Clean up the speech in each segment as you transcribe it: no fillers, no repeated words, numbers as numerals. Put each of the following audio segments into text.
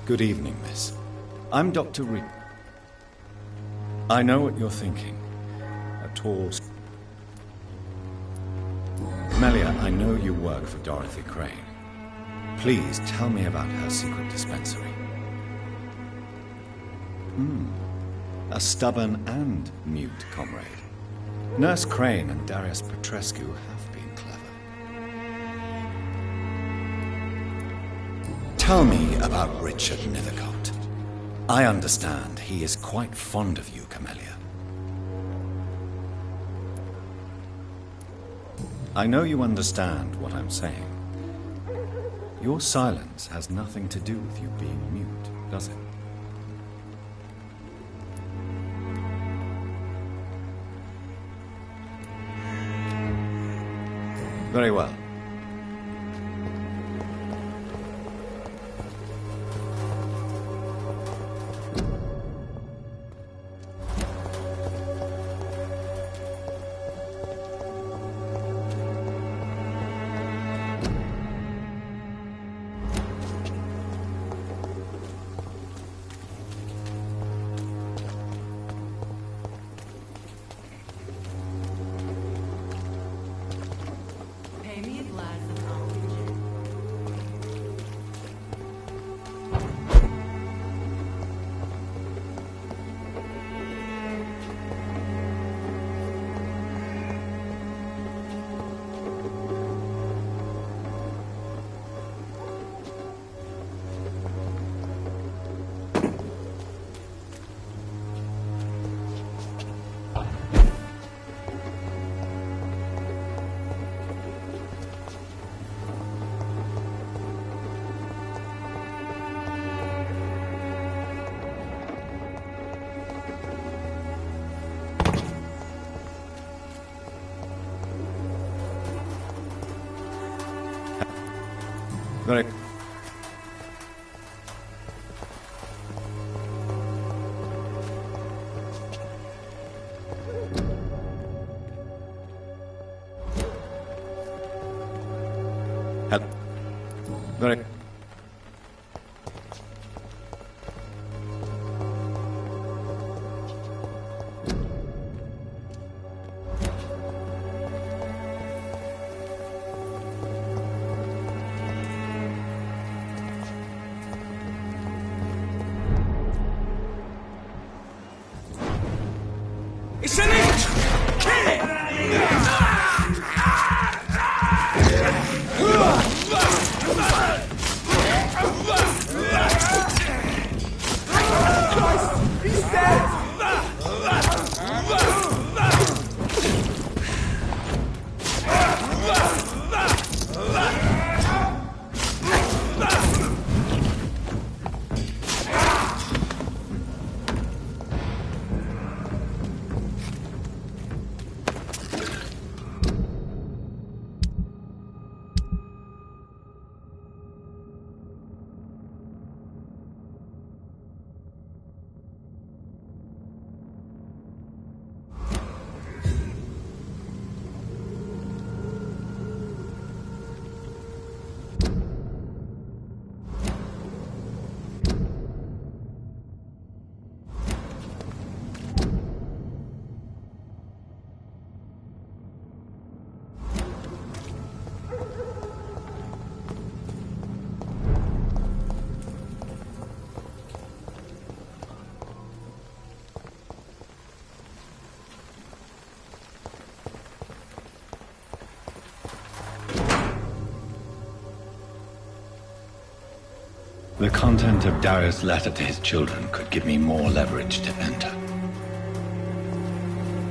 Good evening, miss. I'm Dr. Reed. I know what you're thinking. A tall... Melia, I know you work for Dorothy Crane. Please tell me about her secret dispensary. A stubborn and mute comrade. Nurse Crane and Darius Petrescu have been clever. Tell me about Richard Nethercote. I understand he is quite fond of you, Camellia. I know you understand what I'm saying. Your silence has nothing to do with you being mute, does it? Very well. Very... Very... It's an it! Kill it! The content of Darius' letter to his children could give me more leverage to enter.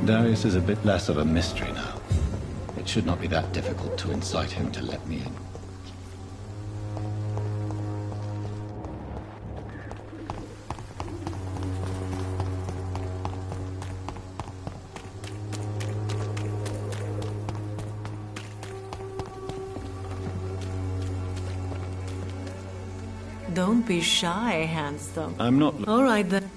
Darius is a bit less of a mystery now. It should not be that difficult to incite him to let me in. Don't be shy, handsome. I'm not... All right, then.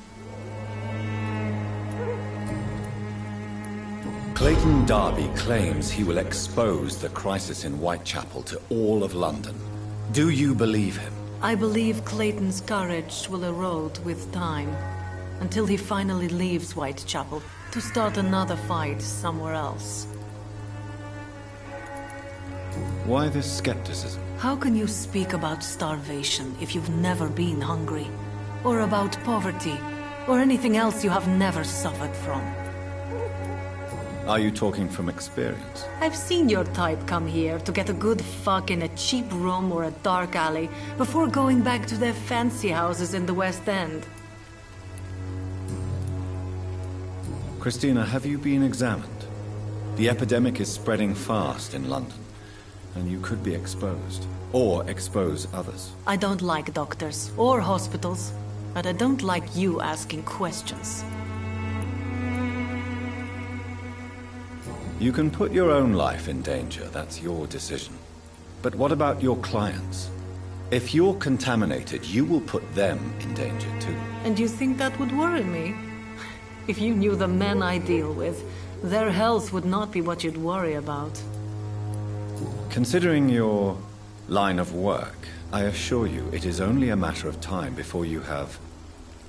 Clayton Darby claims he will expose the crisis in Whitechapel to all of London. Do you believe him? I believe Clayton's courage will erode with time, until he finally leaves Whitechapel to start another fight somewhere else. Why this skepticism? How can you speak about starvation if you've never been hungry? Or about poverty? Or anything else you have never suffered from? Are you talking from experience? I've seen your type come here to get a good fuck in a cheap room or a dark alley before going back to their fancy houses in the West End. Christina, have you been examined? The epidemic is spreading fast in London, and you could be exposed, or expose others. I don't like doctors or hospitals, but I don't like you asking questions. You can put your own life in danger, that's your decision. But what about your clients? If you're contaminated, you will put them in danger too. And you think that would worry me? If you knew the men I deal with, their health would not be what you'd worry about. Considering your line of work, I assure you it is only a matter of time before you have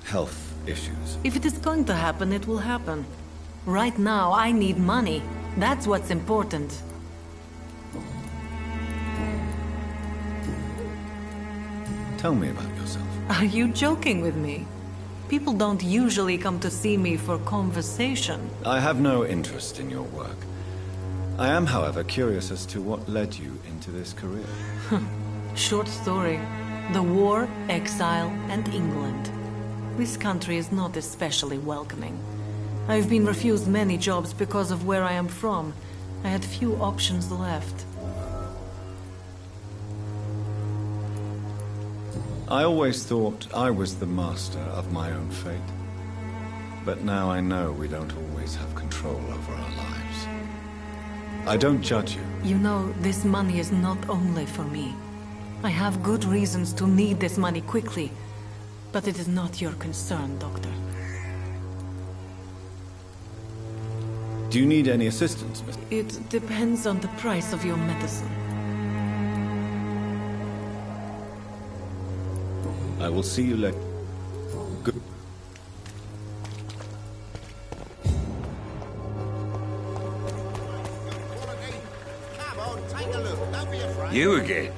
health issues. If it is going to happen, it will happen. Right now, I need money. That's what's important. Tell me about yourself. Are you joking with me? People don't usually come to see me for conversation. I have no interest in your work. I am, however, curious as to what led you into this career. Short story. The war, exile, and England. This country is not especially welcoming. I've been refused many jobs because of where I am from. I had few options left. I always thought I was the master of my own fate. But now I know we don't always have control over our lives. I don't judge you. You know, this money is not only for me. I have good reasons to need this money quickly. But it is not your concern, Doctor. Do you need any assistance, Mr.? It depends on the price of your medicine. I will see you later. Good. Come on, take a look. Don't be afraid. You again?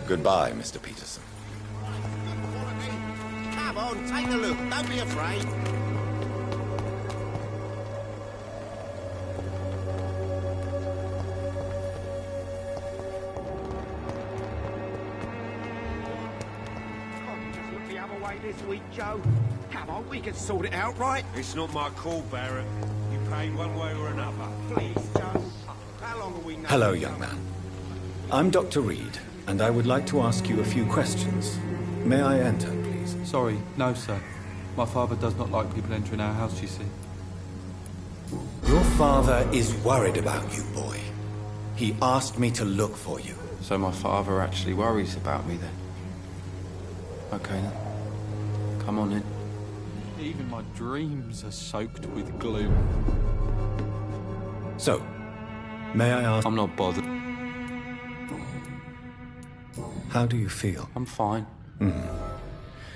Goodbye, Mr. Peterson. Come on, take a look. Don't be afraid. This week, Joe. Come on, we can sort it out, right? It's not my call, Barrett. You pay one way or another. Please, Joe. How long are we now? Hello, young man. I'm Dr. Reed, and I would like to ask you a few questions. May I enter, please? Sorry, no, sir. My father does not like people entering our house, you see. Your father is worried about you, boy. He asked me to look for you. So my father actually worries about me then? Okay then. Come on in. Even my dreams are soaked with gloom. So, may I ask... I'm not bothered. How do you feel? I'm fine.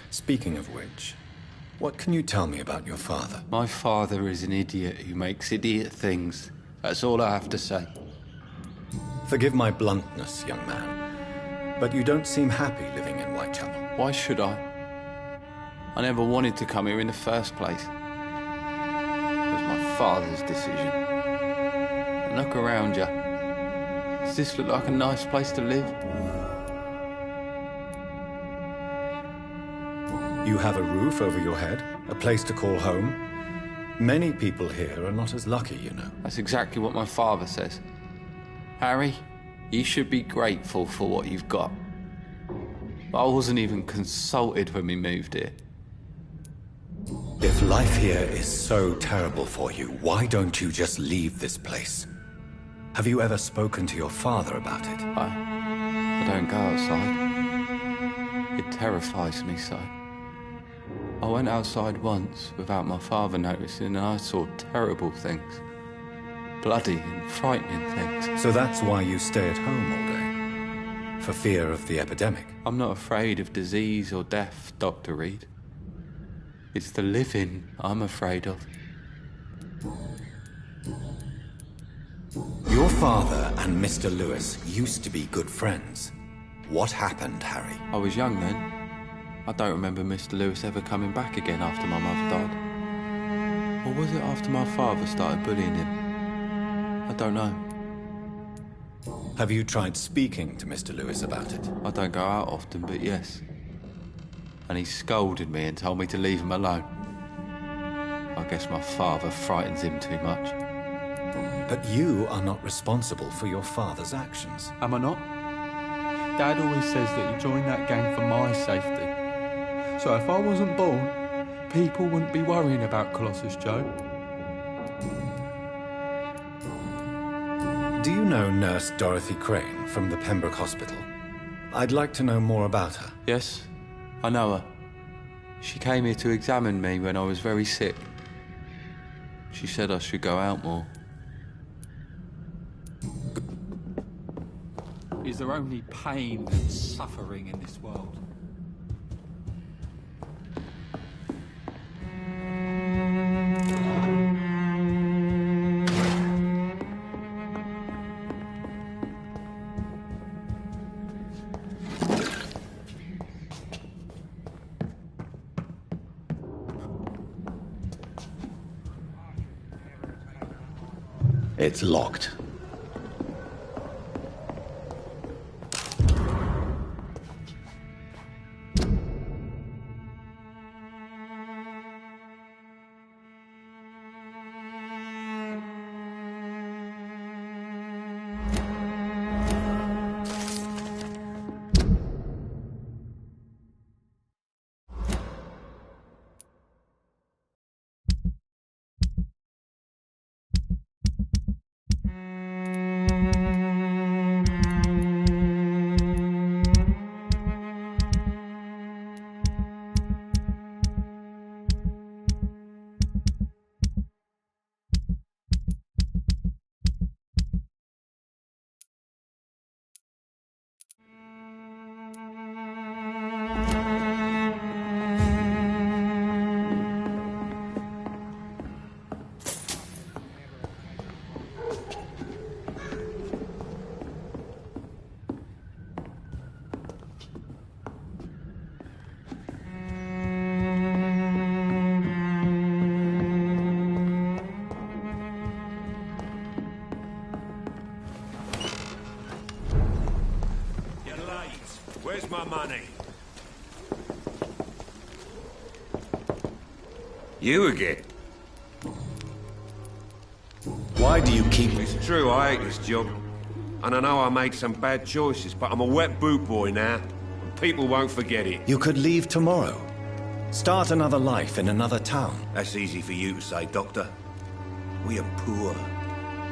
Speaking of which, what can you tell me about your father? My father is an idiot who makes idiot things. That's all I have to say. Forgive my bluntness, young man, but you don't seem happy living in Whitechapel. Why should I? I never wanted to come here in the first place. It was my father's decision. And look around you. Does this look like a nice place to live? You have a roof over your head, a place to call home. Many people here are not as lucky, you know. That's exactly what my father says. Harry, you should be grateful for what you've got. But I wasn't even consulted when we moved here. If life here is so terrible for you, why don't you just leave this place? Have you ever spoken to your father about it? I don't go outside. It terrifies me so. I went outside once without my father noticing and I saw terrible things. Bloody and frightening things. So that's why you stay at home all day? For fear of the epidemic? I'm not afraid of disease or death, Dr. Reed. It's the living I'm afraid of. Your father and Mr. Lewis used to be good friends. What happened, Harry? I was young then. I don't remember Mr. Lewis ever coming back again after my mother died. Or was it after my father started bullying him? I don't know. Have you tried speaking to Mr. Lewis about it? I don't go out often, but yes. And he scolded me and told me to leave him alone. I guess my father frightens him too much. But you are not responsible for your father's actions. Am I not? Dad always says that he joined that gang for my safety. So if I wasn't born, people wouldn't be worrying about Colossus Joe. Do you know Nurse Dorothy Crane from the Pembroke Hospital? I'd like to know more about her. Yes, I know her. She came here to examine me when I was very sick. She said I should go out more. Is there only pain and suffering in this world? It's locked. Where's my money? You again? Why do you keep... It's true, I hate this job. And I know I made some bad choices, but I'm a wet boot boy now. And people won't forget it. You could leave tomorrow. Start another life in another town. That's easy for you to say, Doctor. We are poor.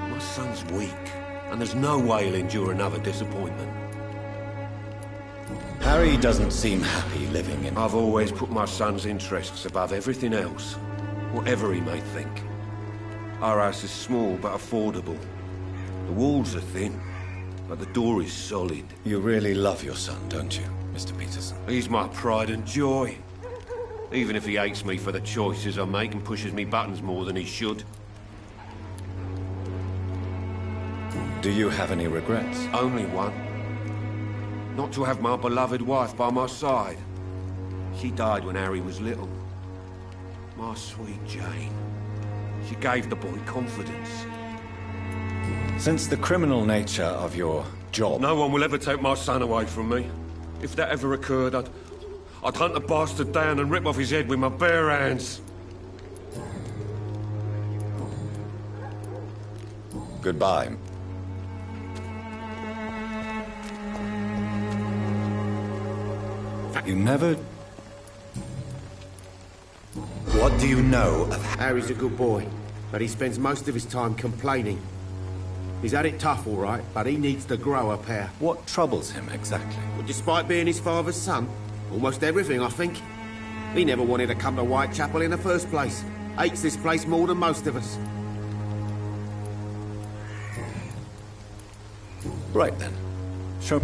My son's weak. And there's no way he'll endure another disappointment. Harry doesn't seem happy living in... I've always put my son's interests above everything else, whatever he may think. Our house is small but affordable. The walls are thin, but the door is solid. You really love your son, don't you, Mr. Peterson? He's my pride and joy. Even if he hates me for the choices I make and pushes me buttons more than he should. Do you have any regrets? Only one. Not to have my beloved wife by my side. She died when Harry was little. My sweet Jane. She gave the boy confidence. Since the criminal nature of your job... No one will ever take my son away from me. If that ever occurred, I'd hunt the bastard down and rip off his head with my bare hands. Goodbye. You never... What do you know of... Harry's a good boy, but he spends most of his time complaining. He's had it tough, all right, but he needs to grow a pair. What troubles him exactly? Well, despite being his father's son, almost everything, I think. He never wanted to come to Whitechapel in the first place. Hates this place more than most of us. Right then. Show...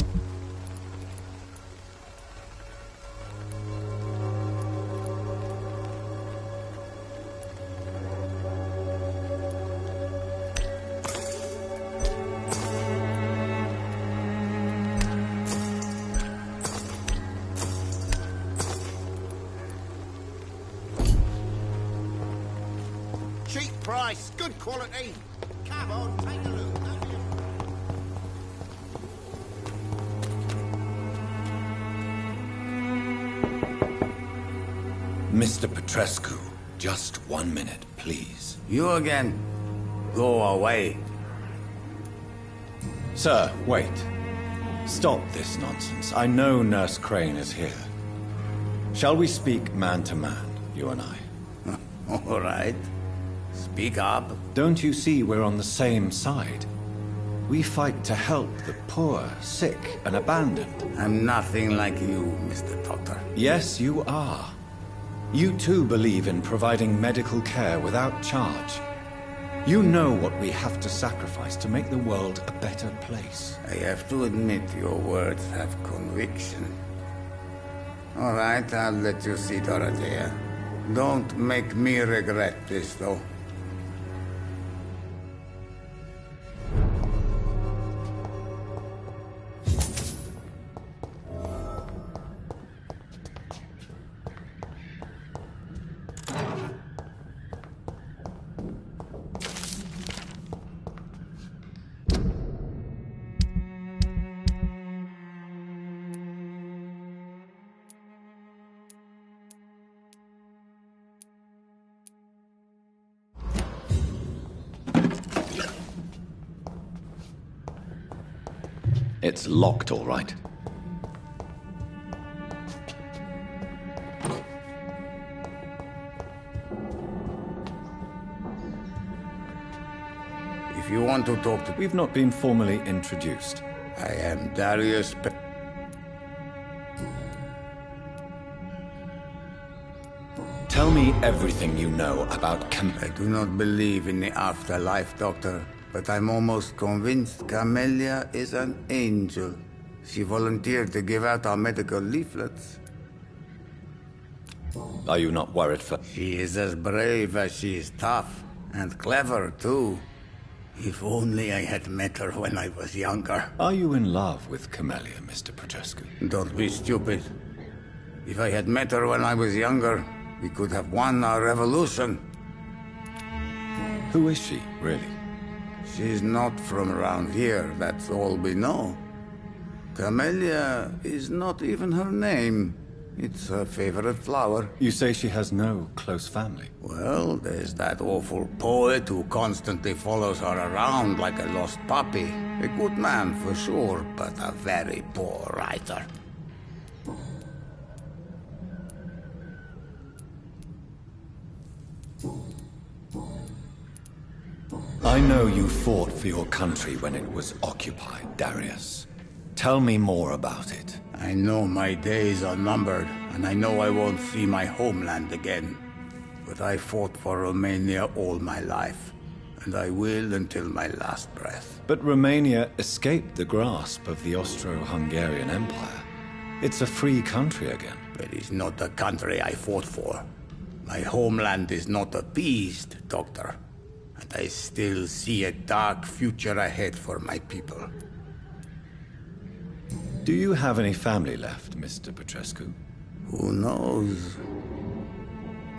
Cheap price, good quality. Come on, take a look. Mr. Petrescu, just 1 minute, please. You again? Go away. Sir, wait. Stop this nonsense. I know Nurse Crane is here. Shall we speak man to man, you and I? All right. Speak up. Don't you see we're on the same side? We fight to help the poor, sick, and abandoned. I'm nothing like you, Mr. Doctor. Yes, you are. You too believe in providing medical care without charge. You know what we have to sacrifice to make the world a better place. I have to admit your words have conviction. All right, I'll let you see, Dorothea. Don't make me regret this, though. It's locked, all right. If you want to talk to... We've not been formally introduced. I am Darius Tell me everything you know about I do not believe in the afterlife, Doctor. But I'm almost convinced Camellia is an angel. She volunteered to give out our medical leaflets. Are you not worried for... She is as brave as she is tough. And clever, too. If only I had met her when I was younger. Are you in love with Camellia, Mr. Petrescu? Don't be stupid. If I had met her when I was younger, we could have won our revolution. Who is she, really? She's not from around here, that's all we know. Camellia is not even her name. It's her favorite flower. You say she has no close family? Well, there's that awful poet who constantly follows her around like a lost puppy. A good man for sure, but a very poor writer. I know you fought for your country when it was occupied, Darius. Tell me more about it. I know my days are numbered, and I know I won't see my homeland again. But I fought for Romania all my life, and I will until my last breath. But Romania escaped the grasp of the Austro-Hungarian Empire. It's a free country again. It is not the country I fought for. My homeland is not appeased, Doctor. And I still see a dark future ahead for my people. Do you have any family left, Mr. Petrescu? Who knows?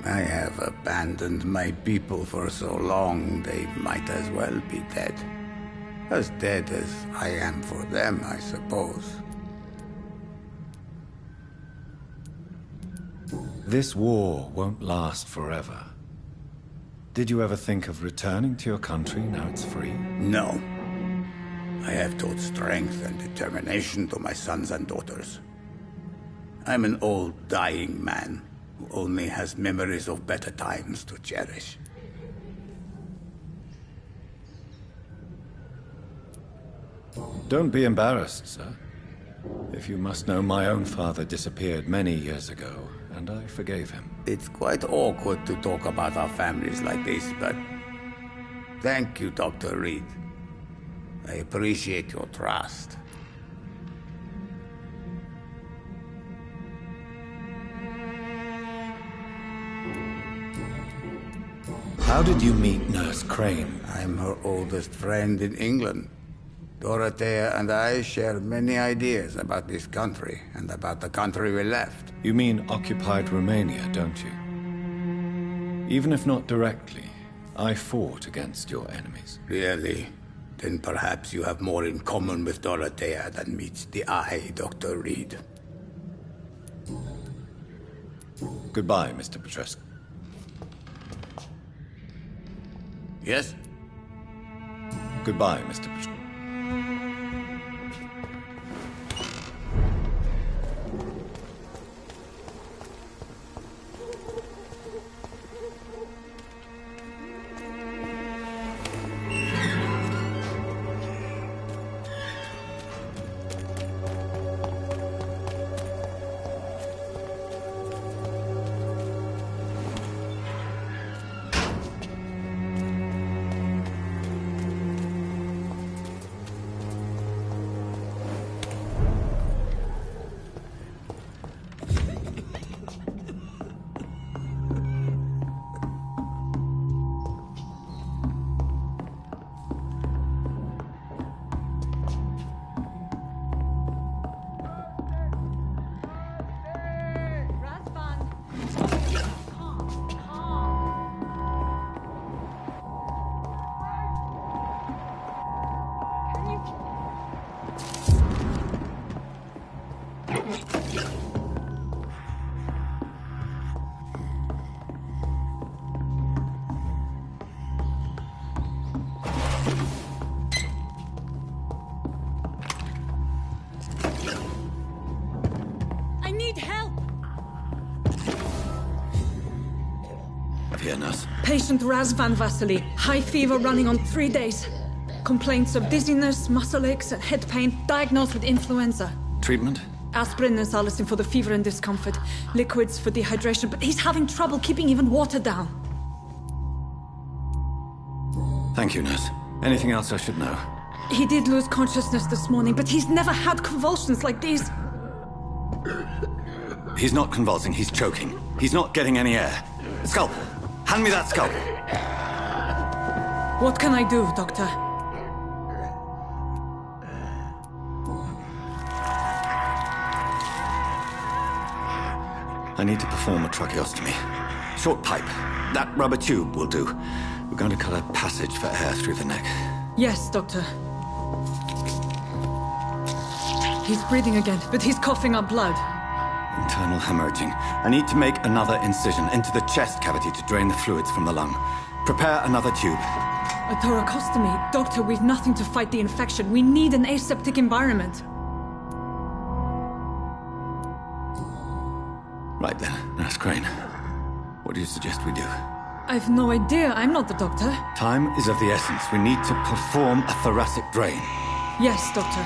I have abandoned my people for so long, they might as well be dead. As dead as I am for them, I suppose. This war won't last forever. Did you ever think of returning to your country now it's free? No. I have taught strength and determination to my sons and daughters. I'm an old, dying man who only has memories of better times to cherish. Don't be embarrassed, sir. If you must know, my own father disappeared many years ago, and I forgave him. It's quite awkward to talk about our families like this, but... Thank you, Dr. Reed. I appreciate your trust. How did you meet Nurse Crane? I'm her oldest friend in England. Dorothea and I share many ideas about this country and about the country we left. You mean occupied Romania, don't you? Even if not directly, I fought against your enemies. Really? Then perhaps you have more in common with Dorothea than meets the eye, Dr. Reed. Goodbye, Mr. Petrescu. Yes? Goodbye, Mr. Petrescu. Patient Razvan Vasily, high fever running on 3 days. Complaints of dizziness, muscle aches, and head pain, diagnosed with influenza. Treatment? Aspirin and salicin for the fever and discomfort. Liquids for dehydration, but he's having trouble keeping even water down. Thank you, nurse. Anything else I should know? He did lose consciousness this morning, but he's never had convulsions like these. He's not convulsing, he's choking. He's not getting any air. Scalpel! Hand me that scalpel! What can I do, Doctor? I need to perform a tracheostomy. Short pipe. That rubber tube will do. We're going to cut a passage for air through the neck. Yes, Doctor. He's breathing again, but he's coughing up blood. Internal hemorrhaging. I need to make another incision into the chest cavity to drain the fluids from the lung. Prepare another tube. A thoracostomy? Doctor, we've nothing to fight the infection. We need an aseptic environment. Right then, Nurse Crane. What do you suggest we do? I've no idea. I'm not the doctor. Time is of the essence. We need to perform a thoracic drain. Yes, Doctor.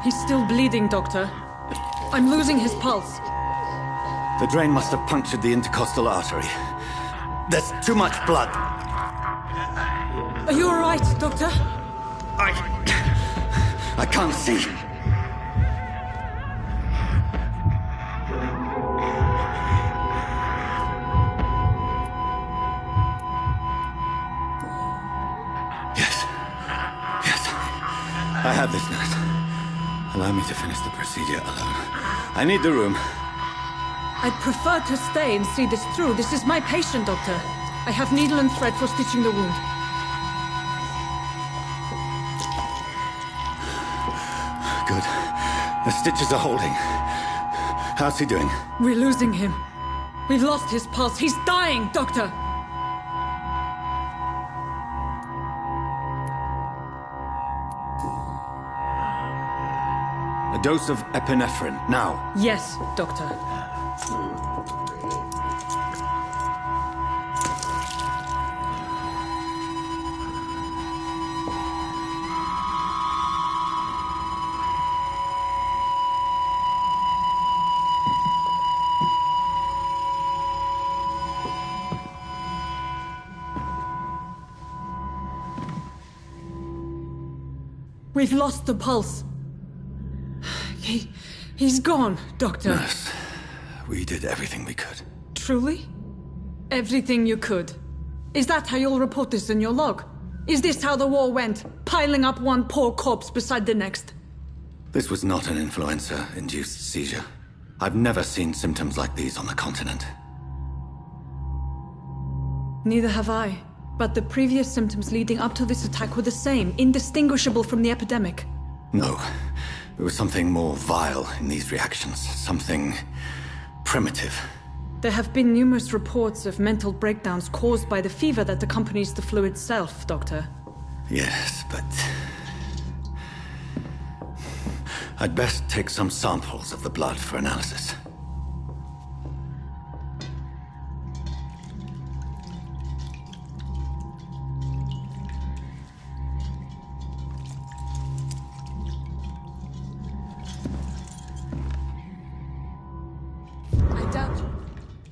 He's still bleeding, Doctor. I'm losing his pulse. The drain must have punctured the intercostal artery. There's too much blood. Are you all right, Doctor? I can't see. Yes. I have this, nurse. Allow me to finish the procedure alone. I need the room. I'd prefer to stay and see this through. This is my patient, Doctor. I have needle and thread for stitching the wound. The stitches are holding. How's he doing? We're losing him. We've lost his pulse. He's dying, Doctor! A dose of epinephrine, now. Yes, Doctor. We've lost the pulse. He's gone, Doctor. Nurse, we did everything we could. Truly? Everything you could? Is that how you'll report this in your log? Is this how the war went? Piling up one poor corpse beside the next? This was not an influenza-induced seizure. I've never seen symptoms like these on the continent. Neither have I. But the previous symptoms leading up to this attack were the same, indistinguishable from the epidemic. No. There was something more vile in these reactions. Something primitive. There have been numerous reports of mental breakdowns caused by the fever that accompanies the flu itself, Doctor. Yes, but... I'd best take some samples of the blood for analysis.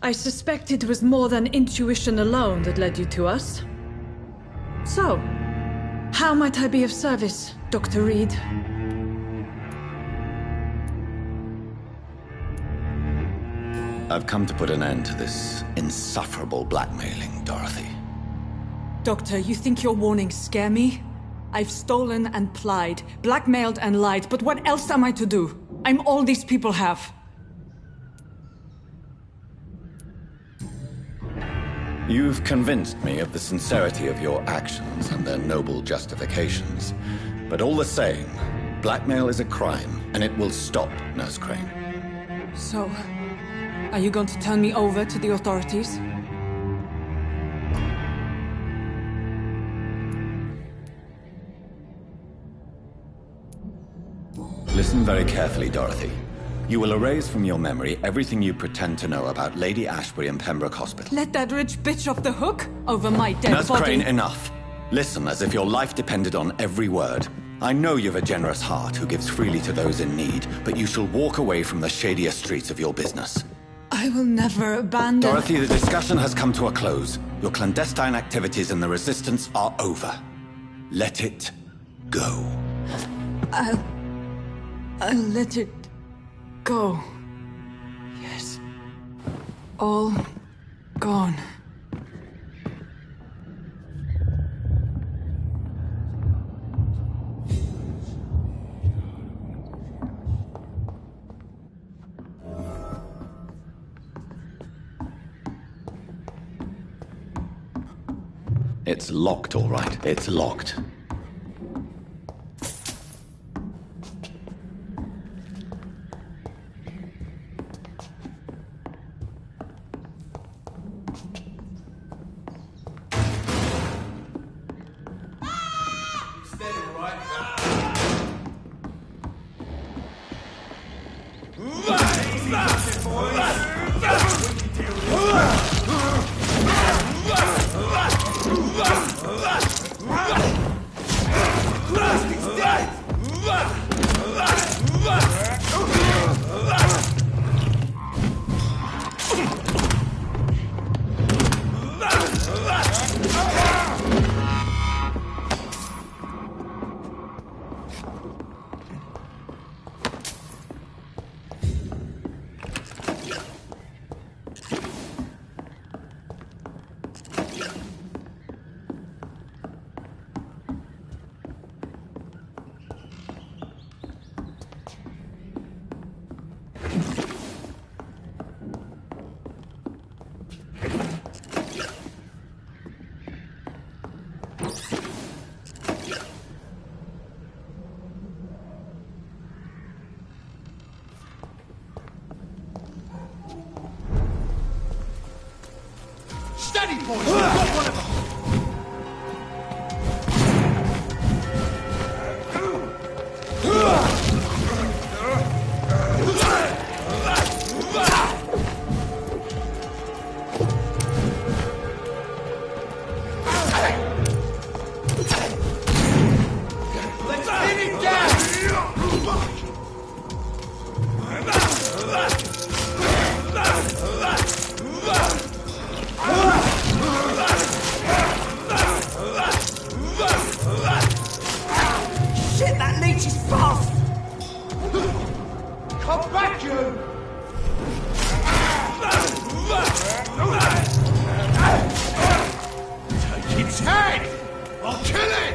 I suspect it was more than intuition alone that led you to us. So, how might I be of service, Dr. Reed? I've come to put an end to this insufferable blackmailing, Dorothy. Doctor, you think your warnings scare me? I've stolen and plied, blackmailed and lied, but what else am I to do? I'm all these people have. You've convinced me of the sincerity of your actions and their noble justifications. But all the same, blackmail is a crime, and it will stop, Nurse Crane. So, are you going to turn me over to the authorities? Listen very carefully, Dorothy. You will erase from your memory everything you pretend to know about Lady Ashbury and Pembroke Hospital. Let that rich bitch off the hook over my dead Nurse body. Crane, enough. Listen as if your life depended on every word. I know you've a generous heart who gives freely to those in need, but you shall walk away from the shadier streets of your business. I will never abandon... Dorothy, the discussion has come to a close. Your clandestine activities in the Resistance are over. Let it go. I'll let it go. Yes. All gone. It's locked, all right. It's locked. Steady, boys! We've got one of them! Let's pin it down! Shit, that leech is fast! Come back, you! Take its head! I'll kill it!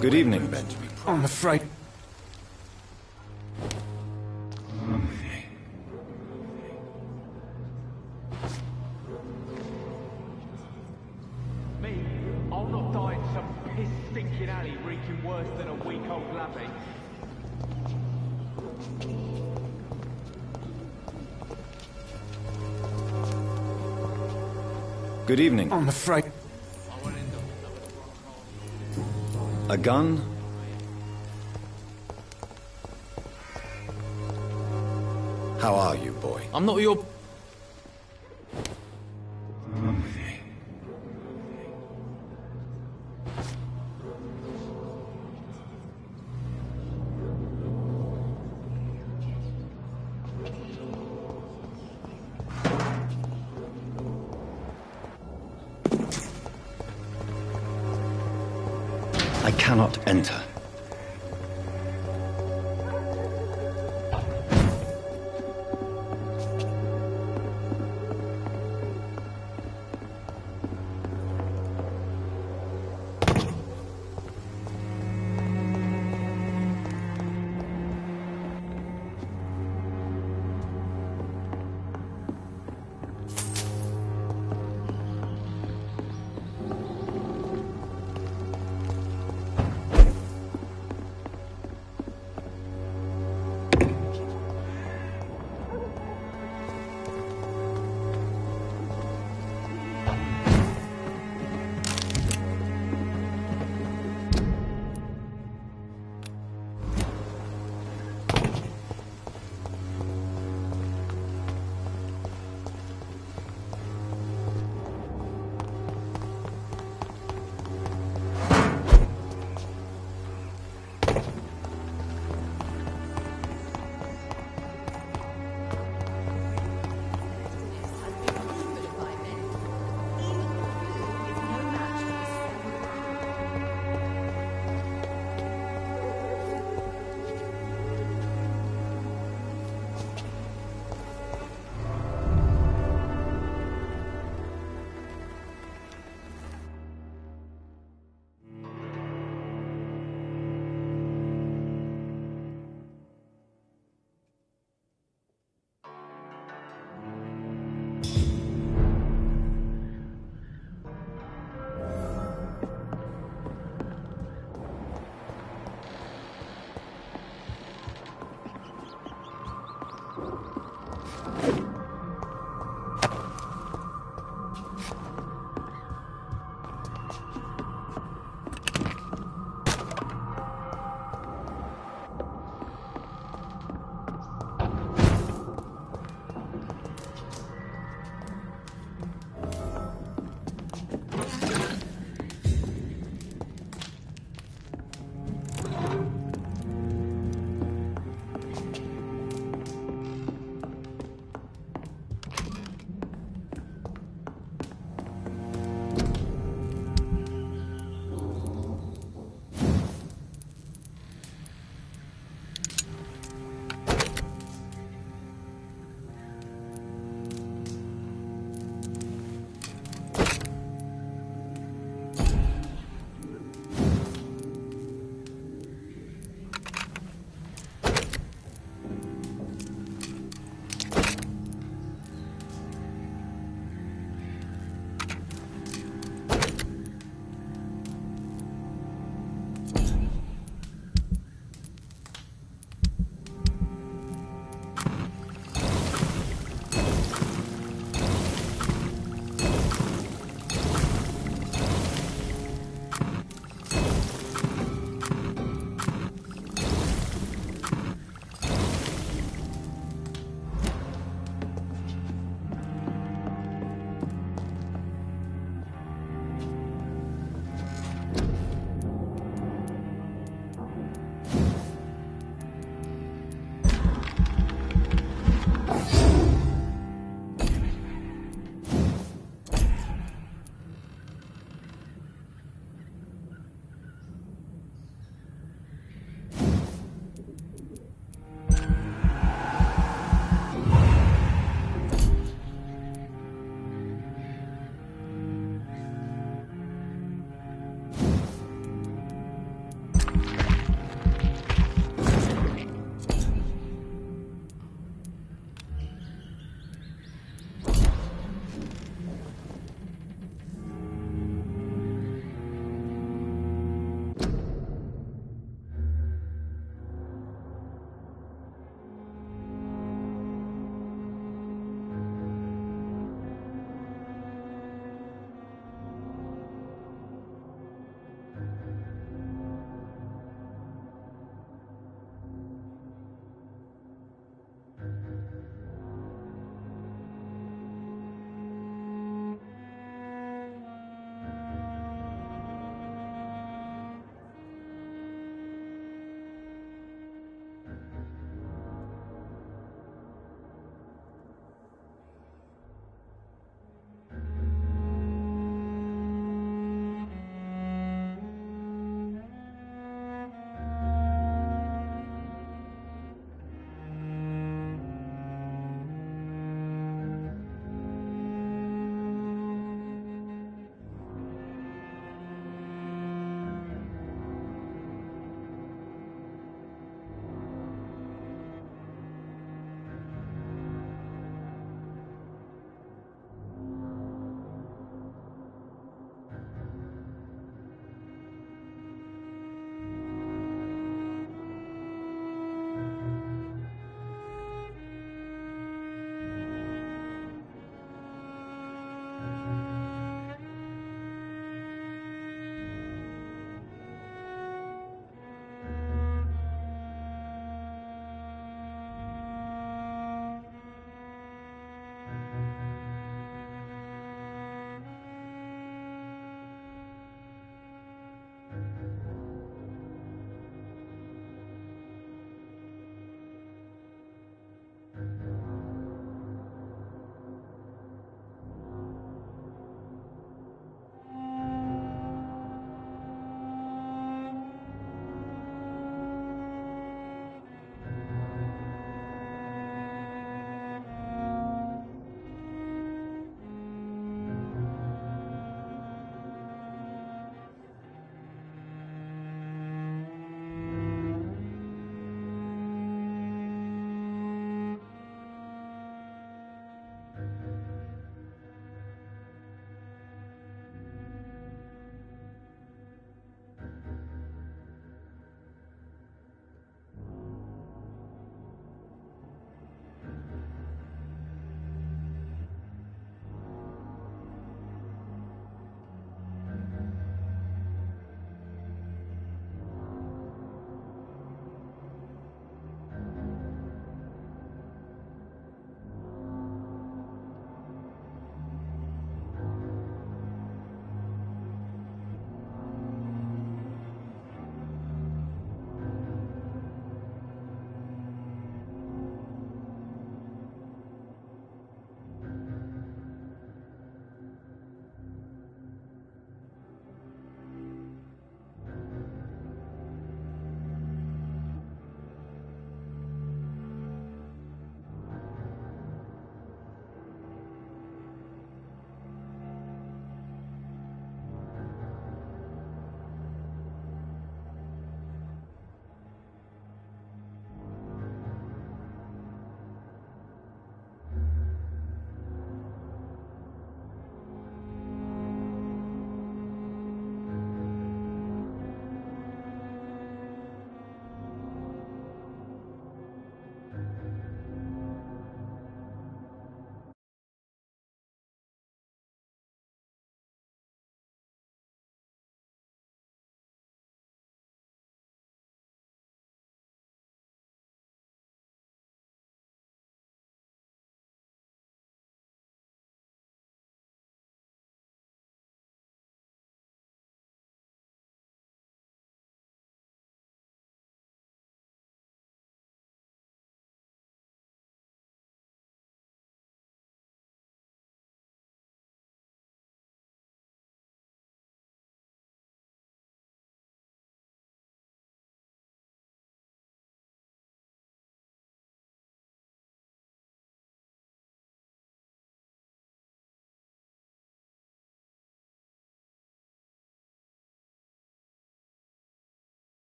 Good evening, Benjamin. I'm afraid... Me, I'll not die in some piss-stinking alley reeking worse than a week-old lappy. Good evening. I'm afraid... A gun? How are you, boy? I'm not your... I cannot enter.